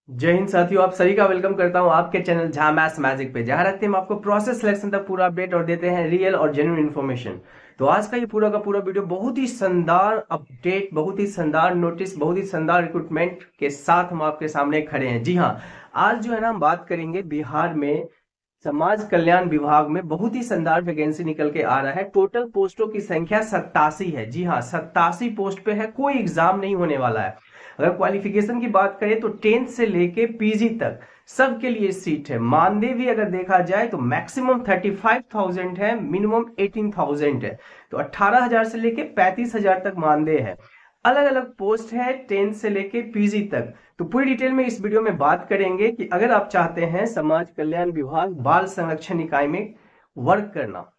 जय हिंद साथियों, आप सभी का वेलकम करता हूं आपके चैनल जहां मैथ्स मैजिक पे, जहां रखते हैं हम आपको प्रोसेस सिलेक्शन तक पूरा अपडेट और देते हैं रियल और जेन्युइन इन्फॉर्मेशन। तो आज का ये पूरा का पूरा वीडियो बहुत ही शानदार अपडेट, बहुत ही शानदार नोटिस, बहुत ही शानदार रिक्रूटमेंट के साथ हम आपके सामने खड़े हैं। जी हाँ, आज जो है ना हम बात करेंगे बिहार में समाज कल्याण विभाग में बहुत ही शानदार वैकेंसी निकल के आ रहा है। टोटल पोस्टों की संख्या 87 है। जी हाँ, 87 पोस्ट पे है, कोई एग्जाम नहीं होने वाला है। अगर क्वालिफिकेशन की बात करें तो 10th से लेके पीजी तक सबके लिए सीट है। मानदेय भी अगर देखा जाए तो मैक्सिमम 35,000 है, मिनिमम 18,000 है। तो 18,000 से लेके 35,000 तक मानदेय है। अलग अलग पोस्ट है 10th से लेके पीजी तक। तो पूरी डिटेल में इस वीडियो में बात करेंगे कि अगर आप चाहते हैं समाज कल्याण विभाग बाल संरक्षण इकाई में वर्क करना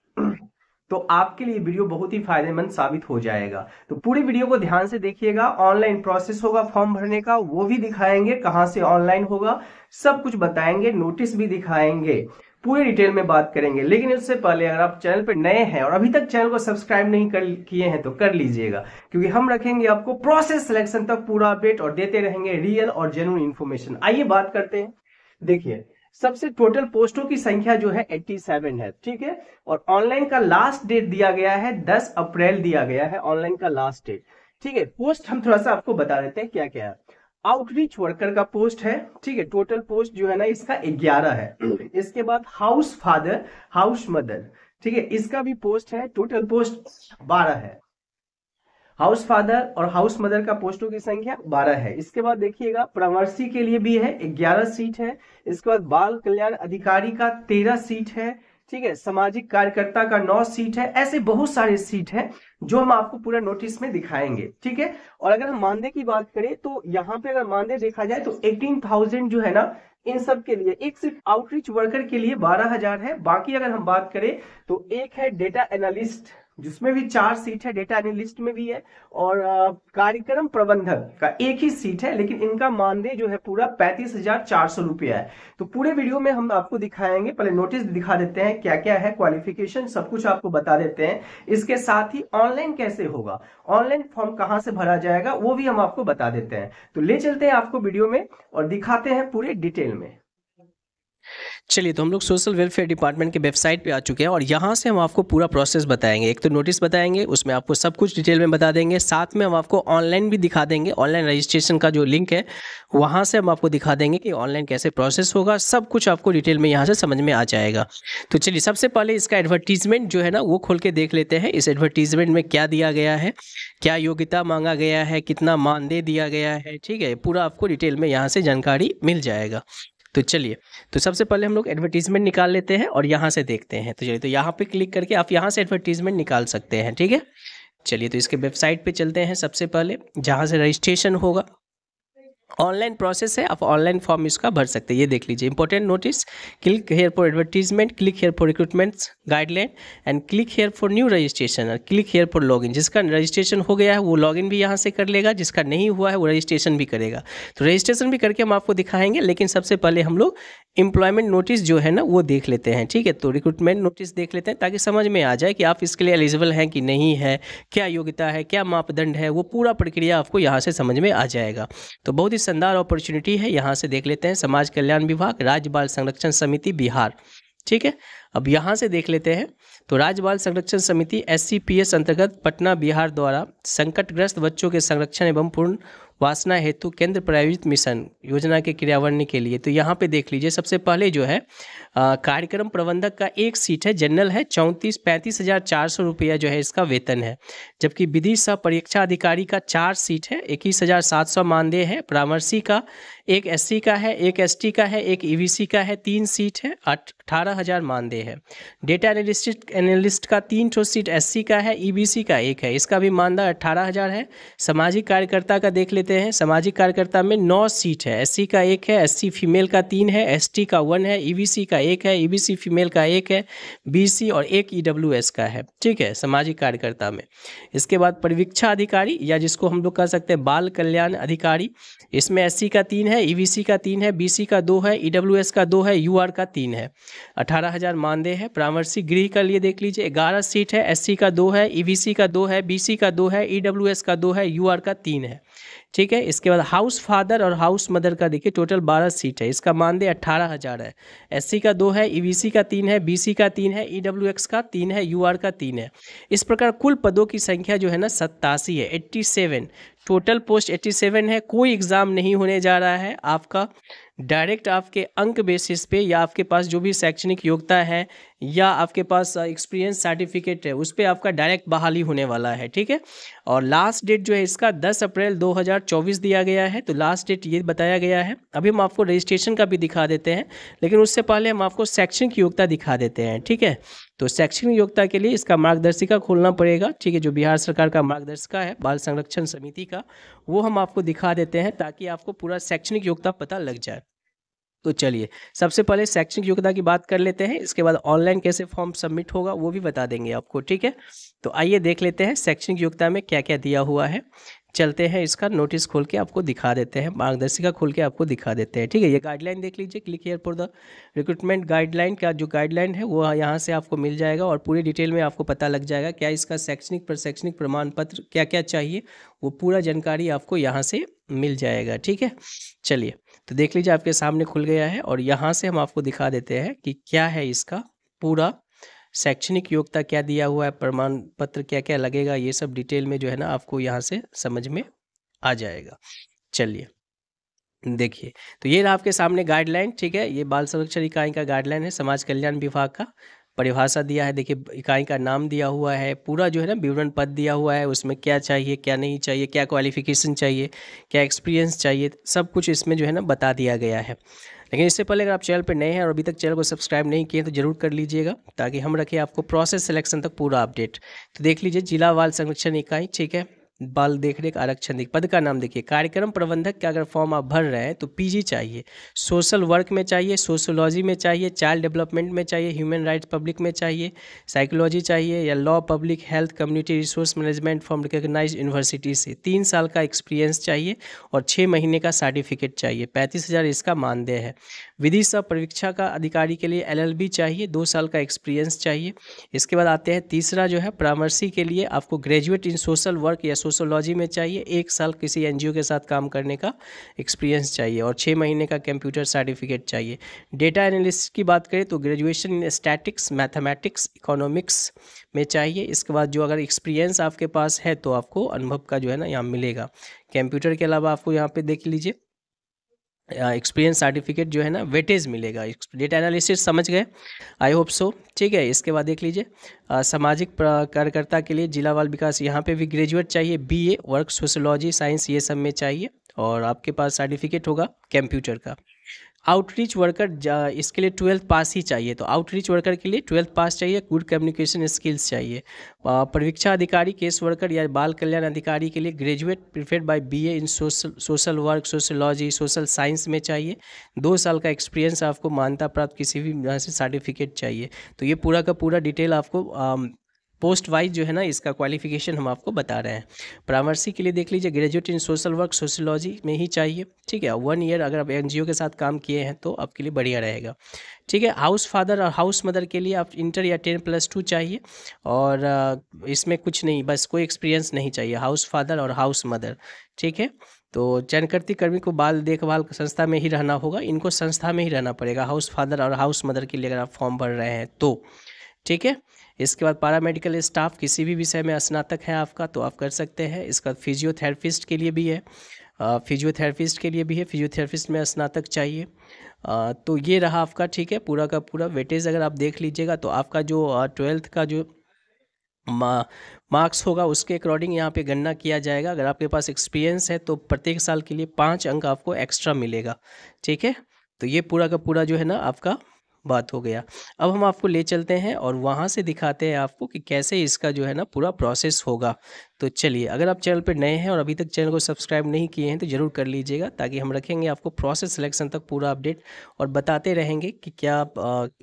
तो आपके लिए वीडियो बहुत ही फायदेमंद साबित हो जाएगा। तो पूरी वीडियो को ध्यान से देखिएगा। ऑनलाइन प्रोसेस होगा फॉर्म भरने का, वो भी दिखाएंगे कहां से ऑनलाइन होगा, सब कुछ बताएंगे, नोटिस भी दिखाएंगे, पूरी डिटेल में बात करेंगे। लेकिन उससे पहले अगर आप चैनल पर नए हैं और अभी तक चैनल को सब्सक्राइब नहीं किए हैं तो कर लीजिएगा, क्योंकि हम रखेंगे आपको प्रोसेस सिलेक्शन तक पूरा अपडेट और देते रहेंगे रियल और जेन्युइन इन्फॉर्मेशन। आइए बात करते हैं। देखिए, सबसे टोटल पोस्टों की संख्या जो है 87 है, ठीक है। और ऑनलाइन का लास्ट डेट दिया गया है 10 अप्रैल दिया गया है ऑनलाइन का लास्ट डेट, ठीक है। पोस्ट हम थोड़ा सा आपको बता देते हैं क्या क्या है। आउटरीच वर्कर का पोस्ट है, ठीक है। टोटल पोस्ट जो है ना इसका 11 है। इसके बाद हाउस फादर, हाउस मदर, ठीक है, इसका भी पोस्ट है। टोटल पोस्ट 12 है। हाउस फादर और हाउस मदर का पोस्टों की संख्या 12 है। इसके बाद देखिएगा प्रवासी के लिए भी है, 11 सीट है। इसके बाद बाल कल्याण अधिकारी का 13 सीट है, ठीक है। सामाजिक कार्यकर्ता का 9 सीट है। ऐसे बहुत सारे सीट है जो हम आपको पूरा नोटिस में दिखाएंगे, ठीक है। और अगर हम मानदेय की बात करें तो यहाँ पे अगर मानदेय देखा जाए तो 18,000 जो है ना इन सब के लिए, एक सिर्फ आउटरीच वर्कर के लिए 12,000 है। बाकी अगर हम बात करें तो एक है डेटा एनालिस्ट, जिसमें भी 4 सीट है, डेटा एनालिस्ट में भी है। और कार्यक्रम प्रबंधक का एक ही सीट है, लेकिन इनका मानदेय जो है पूरा 35,400 रुपया है। तो पूरे वीडियो में हम आपको दिखाएंगे। पहले नोटिस दिखा देते हैं क्या क्या है, क्वालिफिकेशन सब कुछ आपको बता देते हैं। इसके साथ ही ऑनलाइन कैसे होगा, ऑनलाइन फॉर्म कहां से भरा जाएगा, वो भी हम आपको बता देते हैं। तो ले चलते हैं आपको वीडियो में और दिखाते हैं पूरे डिटेल में। चलिए, तो हम लोग सोशल वेलफेयर डिपार्टमेंट के वेबसाइट पे आ चुके हैं और यहाँ से हम आपको पूरा प्रोसेस बताएंगे। एक तो नोटिस बताएंगे, उसमें आपको सब कुछ डिटेल में बता देंगे, साथ में हम आपको ऑनलाइन भी दिखा देंगे। ऑनलाइन रजिस्ट्रेशन का जो लिंक है वहाँ से हम आपको दिखा देंगे कि ऑनलाइन कैसे प्रोसेस होगा। सब कुछ आपको डिटेल में यहाँ से समझ में आ जाएगा। तो चलिए, सबसे पहले इसका एडवर्टीजमेंट जो है ना वो खोल के देख लेते हैं। इस एडवर्टीजमेंट में क्या दिया गया है, क्या योग्यता मांगा गया है, कितना मानदेय दिया गया है, ठीक है। पूरा आपको डिटेल में यहाँ से जानकारी मिल जाएगा। तो चलिए, तो सबसे पहले हम लोग एडवर्टीजमेंट निकाल लेते हैं और यहाँ से देखते हैं। तो चलिए, तो यहाँ पे क्लिक करके आप यहाँ से एडवर्टीजमेंट निकाल सकते हैं, ठीक है। चलिए, तो इसके वेबसाइट पे चलते हैं। सबसे पहले जहाँ से रजिस्ट्रेशन होगा, ऑनलाइन प्रोसेस है, आप ऑनलाइन फॉर्म इसका भर सकते हैं। ये देख लीजिए, important notice, click here for advertisement, click here for recruitments guideline and click here for new registration और क्लिक हेयर फॉर लॉगिन। जिसका रजिस्ट्रेशन हो गया है वो लॉगिन भी यहाँ से कर लेगा, जिसका नहीं हुआ है वो रजिस्ट्रेशन भी करेगा। तो रजिस्ट्रेशन भी करके हम आपको दिखाएंगे, लेकिन सबसे पहले हम लोग एम्प्लॉयमेंट नोटिस जो है ना वो देख लेते हैं, ठीक है। तो रिक्रूटमेंट नोटिस देख लेते हैं ताकि समझ में आ जाए कि आप इसके लिए एलिजिबल हैं कि नहीं है, क्या योग्यता है, क्या मापदंड है, वो पूरा प्रक्रिया आपको यहाँ से समझ में आ जाएगा। तो बहुत ही शानदार अपॉर्चुनिटी है। यहाँ से देख लेते हैं, समाज कल्याण विभाग, राज्य बाल संरक्षण समिति बिहार, ठीक है। अब यहाँ से देख लेते हैं। तो राज्य बाल संरक्षण समिति SCPS अंतर्गत पटना बिहार द्वारा संकटग्रस्त बच्चों के संरक्षण एवं पूर्ण वासना हेतु केंद्र प्रायोजित मिशन योजना के क्रियान्वयन के लिए। तो यहाँ पे देख लीजिए, सबसे पहले जो है कार्यक्रम प्रबंधक का एक सीट है, जनरल है, 35,400 रुपया जो है इसका वेतन है। जबकि विधि सह परीक्षा अधिकारी का 4 सीट है, 21,700 मानदेय है। परामर्शी का एक SC का है, एक ST का है, एक EBC का है, 3 सीट है, 18,000 मानदेय है। डेटा एनालिस्ट का 3 ठो सीट SC का है, EBC का एक है, इसका भी मानदेय 18,000 है। सामाजिक कार्यकर्ता का देख लेते हैं। सामाजिक कार्यकर्ता में 9 सीट है, SC का एक है, SC फीमेल का 3 है, ST का 1 है, EBC का एक है, EBC फीमेल का एक है, BC और एक EWS का है, ठीक है, सामाजिक कार्यकर्ता में। इसके बाद परिवीक्षा अधिकारी या जिसको हम लोग कह सकते हैं बाल कल्याण अधिकारी, इसमें SC का 3 है, EBC का 3 है, BC का 2 है, EWS का 2 है, UR का 3 है। 18,000 मानदेय है। परामर्शी गृह का लिए देख लीजिए 11 सीट है, SC का 2 है, EBC का 2 है, BC का 2 है, EWS का 2 है, UR का 3 है। ठीक है, इसके बाद हाउस फादर और हाउस मदर का देखिए टोटल 12 सीट है, इसका मानदेय 18,000 है। SC का 2 है, EBC का 3 है, BC का 3 है, EWX का 3 है, UR का 3 है। इस प्रकार कुल पदों की संख्या जो है ना 87 है, 87 टोटल पोस्ट 87 है। कोई एग्ज़ाम नहीं होने जा रहा है आपका, डायरेक्ट आपके अंक बेसिस पे या आपके पास जो भी शैक्षणिक योग्यता है या आपके पास एक्सपीरियंस सर्टिफिकेट है उस पर आपका डायरेक्ट बहाली होने वाला है। ठीक है, और लास्ट डेट जो है इसका 10 अप्रैल 2024 दिया गया है, तो लास्ट डेट ये बताया गया है। अभी हम आपको रजिस्ट्रेशन का भी दिखा देते हैं, लेकिन उससे पहले हम आपको शैक्षणिक योग्यता दिखा देते हैं। ठीक है, तो शैक्षणिक योग्यता के लिए इसका मार्गदर्शिका खोलना पड़ेगा। ठीक है, जो बिहार सरकार का मार्गदर्शिका है बाल संरक्षण समिति का, वो हम आपको दिखा देते हैं ताकि आपको पूरा शैक्षणिक योग्यता पता लग जाए। तो चलिए सबसे पहले शैक्षणिक योग्यता की बात कर लेते हैं, इसके बाद ऑनलाइन कैसे फॉर्म सबमिट होगा वो भी बता देंगे आपको। ठीक है, तो आइए देख लेते हैं शैक्षणिक योग्यता में क्या क्या दिया हुआ है। चलते हैं, इसका नोटिस खोल के आपको दिखा देते हैं, मार्गदर्शिका खोल के आपको दिखा देते हैं। ठीक है, ये गाइडलाइन देख लीजिए, click here for the recruitment guideline का जो गाइडलाइन है वो यहाँ से आपको मिल जाएगा और पूरी डिटेल में आपको पता लग जाएगा क्या इसका शैक्षणिक प्रमाण पत्र क्या क्या चाहिए, वो पूरा जानकारी आपको यहाँ से मिल जाएगा। ठीक है, चलिए तो देख लीजिए आपके सामने खुल गया है और यहाँ से हम आपको दिखा देते हैं कि क्या है इसका पूरा शैक्षणिक योग्यता क्या दिया हुआ है, प्रमाण पत्र क्या क्या लगेगा, ये सब डिटेल में जो है ना आपको यहाँ से समझ में आ जाएगा। चलिए देखिए, तो ये रहा आपके सामने गाइडलाइन। ठीक है, ये बाल संरक्षण इकाई का गाइडलाइन है, समाज कल्याण विभाग का। परिभाषा दिया है, देखिए इकाई का नाम दिया हुआ है, पूरा जो है ना विवरण पद दिया हुआ है, उसमें क्या चाहिए क्या नहीं चाहिए, क्या क्वालिफिकेशन चाहिए, क्या एक्सपीरियंस चाहिए, सब कुछ इसमें जो है ना बता दिया गया है। लेकिन इससे पहले अगर आप चैनल पर नए हैं और अभी तक चैनल को सब्सक्राइब नहीं किए तो जरूर कर लीजिएगा ताकि हम रखें आपको प्रोसेस सिलेक्शन तक पूरा अपडेट। तो देख लीजिए जिला बाल संरक्षण इकाई, ठीक है, बाल देखरेख आरक्षण, पद का नाम देखिए, कार्यक्रम प्रबंधक का अगर फॉर्म आप भर रहे हैं तो PG चाहिए, सोशल वर्क में चाहिए, सोशोलॉजी में चाहिए, चाइल्ड डेवलपमेंट में चाहिए, ह्यूमन राइट्स पब्लिक में चाहिए, साइकोलॉजी चाहिए या law public health community resource management from recognised university से 3 साल का एक्सपीरियंस चाहिए और 6 महीने का सर्टिफिकेट चाहिए। 35,000 इसका मानदेय है। विधि सह परीक्षा का अधिकारी के लिए LLB चाहिए, 2 साल का एक्सपीरियंस चाहिए। इसके बाद आते हैं तीसरा जो है परामर्शी के लिए आपको ग्रेजुएट इन सोशल वर्क या सोशोलॉजी में चाहिए, 1 साल किसी NGO के साथ काम करने का एक्सपीरियंस चाहिए और 6 महीने का कंप्यूटर सर्टिफिकेट चाहिए। डेटा एनालिस्ट की बात करें तो graduation in statics, mathematics, economics में चाहिए। इसके बाद जो अगर एक्सपीरियंस आपके पास है तो आपको अनुभव का जो है ना यहाँ मिलेगा। कंप्यूटर के अलावा आपको यहाँ पे देख लीजिए एक्सपीरियंस सर्टिफिकेट जो है ना वेटेज मिलेगा। डेटा एनालिसिस समझ गए, आई होप सो। ठीक है, इसके बाद देख लीजिए सामाजिक कार्यकर्ता के लिए जिला बाल विकास, यहाँ पे भी ग्रेजुएट चाहिए, BA वर्क सोशोलॉजी साइंस ये सब में चाहिए और आपके पास सर्टिफिकेट होगा कंप्यूटर का। आउटरीच वर्कर इसके लिए 12th पास ही चाहिए, तो आउटरीच वर्कर के लिए 12th पास चाहिए, गुड कम्युनिकेशन स्किल्स चाहिए। परीक्षा अधिकारी, केस वर्कर या बाल कल्याण अधिकारी के लिए graduate preferred by BA in social work, sociology, social science में चाहिए। 2 साल का एक्सपीरियंस आपको मान्यता प्राप्त किसी भी यहाँ से सर्टिफिकेट चाहिए। तो ये पूरा का पूरा डिटेल आपको पोस्ट वाइज जो है ना इसका क्वालिफिकेशन हम आपको बता रहे हैं। परामर्शी के लिए देख लीजिए graduate in social work, sociology में ही चाहिए। ठीक है, 1 ईयर अगर आप NGO के साथ काम किए हैं तो आपके लिए बढ़िया रहेगा। ठीक है, हाउस फादर और हाउस मदर के लिए आप इंटर या 10+2 चाहिए और इसमें कुछ नहीं, बस कोई एक्सपीरियंस नहीं चाहिए, हाउस फादर और हाउस मदर। ठीक है, तो चयनकर्ती कर्मी को बाल देखभाल संस्था में ही रहना होगा, इनको संस्था में ही रहना पड़ेगा, हाउस फादर और हाउस मदर के लिए अगर आप फॉर्म भर रहे हैं तो। ठीक है, इसके बाद पैरामेडिकल स्टाफ, किसी भी विषय में स्नातक है आपका तो आप कर सकते हैं। इसका फिजियोथेरेपिस्ट के लिए भी है, फिजियोथेरेपिस्ट के लिए भी है, फिजियोथेरेपिस्ट में स्नातक चाहिए। तो ये रहा आपका। ठीक है, पूरा का पूरा वेटेज अगर आप देख लीजिएगा तो आपका जो 12th का जो मार्क्स होगा उसके अकॉर्डिंग यहाँ पे गणना किया जाएगा। अगर आपके पास एक्सपीरियंस है तो प्रत्येक साल के लिए 5 अंक आपको एक्स्ट्रा मिलेगा। ठीक है, तो ये पूरा का पूरा जो है ना आपका बात हो गया। अब हम आपको ले चलते हैं और वहाँ से दिखाते हैं आपको कि कैसे इसका जो है ना पूरा प्रोसेस होगा। तो चलिए, अगर आप चैनल पर नए हैं और अभी तक चैनल को सब्सक्राइब नहीं किए हैं तो ज़रूर कर लीजिएगा ताकि हम रखेंगे आपको प्रोसेस सिलेक्शन तक पूरा अपडेट और बताते रहेंगे कि क्या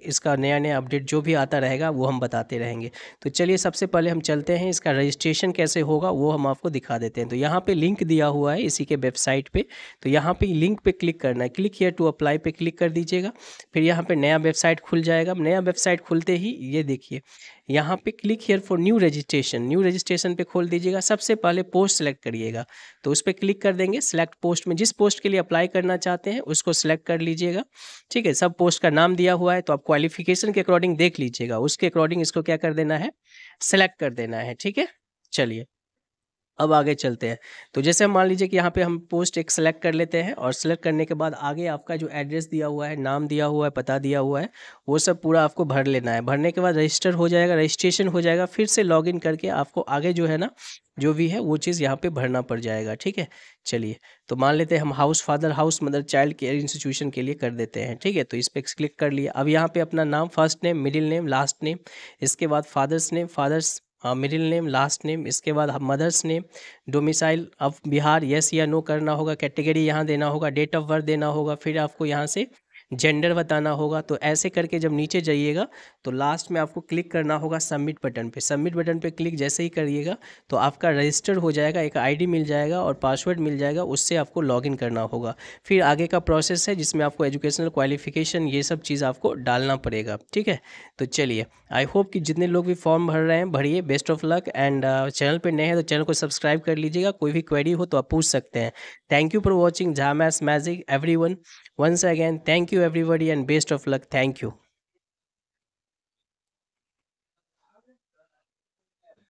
इसका नया नया अपडेट जो भी आता रहेगा वो हम बताते रहेंगे। तो चलिए सबसे पहले हम चलते हैं, इसका रजिस्ट्रेशन कैसे होगा वो हम आपको दिखा देते हैं। तो यहाँ पर लिंक दिया हुआ है इसी के वेबसाइट पर, तो यहाँ पर लिंक पर क्लिक करना है, क्लिक हियर टू अप्लाई पे क्लिक कर दीजिएगा। फिर यहाँ पर नया वेबसाइट खुल जाएगा। नया वेबसाइट खुलते ही ये देखिए यहाँ पे click here for new registration पे खोल दीजिएगा। सबसे पहले पोस्ट सेलेक्ट करिएगा, तो उस पर क्लिक कर देंगे। सिलेक्ट पोस्ट में जिस पोस्ट के लिए अप्लाई करना चाहते हैं उसको सिलेक्ट कर लीजिएगा। ठीक है, सब पोस्ट का नाम दिया हुआ है, तो आप क्वालिफिकेशन के अकॉर्डिंग देख लीजिएगा, उसके अकॉर्डिंग इसको क्या कर देना है, सेलेक्ट कर देना है। ठीक है, चलिए अब आगे चलते हैं। तो जैसे हम मान लीजिए कि यहाँ पे हम पोस्ट एक सेलेक्ट कर लेते हैं, और सेलेक्ट करने के बाद आगे आपका जो एड्रेस दिया हुआ है, नाम दिया हुआ है, पता दिया हुआ है, वो सब पूरा आपको भर लेना है। भरने के बाद रजिस्टर हो जाएगा, रजिस्ट्रेशन हो जाएगा, फिर से लॉगिन करके आपको आगे जो है ना, जो भी है वो चीज़ यहाँ पे भरना पड़ जाएगा। ठीक है, चलिए तो मान लेते हैं हम house father house mother child care institution के लिए कर देते हैं। ठीक है, तो इस पर क्लिक कर लिया। अब यहाँ पे अपना नाम, first name, middle name, last name, इसके बाद father's name, middle name, last name, इसके बाद mother's name, domicile of Bihar, yes या नो करना होगा, कैटेगरी यहाँ देना होगा, डेट ऑफ बर्थ देना होगा, फिर आपको यहाँ से जेंडर बताना होगा। तो ऐसे करके जब नीचे जाइएगा तो लास्ट में आपको क्लिक करना होगा सबमिट बटन पे। सबमिट बटन पे क्लिक जैसे ही करिएगा तो आपका रजिस्टर हो जाएगा, एक आईडी मिल जाएगा और पासवर्ड मिल जाएगा, उससे आपको लॉगिन करना होगा। फिर आगे का प्रोसेस है जिसमें आपको एजुकेशनल क्वालिफिकेशन ये सब चीज़ आपको डालना पड़ेगा। ठीक है, तो चलिए आई होप कि जितने लोग भी फॉर्म भर रहे हैं भरिए, best of luck. And channel पर नए हैं तो चैनल को सब्सक्राइब कर लीजिएगा। कोई भी क्वेरी हो तो आप पूछ सकते हैं। थैंक यू फॉर वॉचिंग झामैस magic everyone. Once again, thank you everybody and best of luck. Thank you.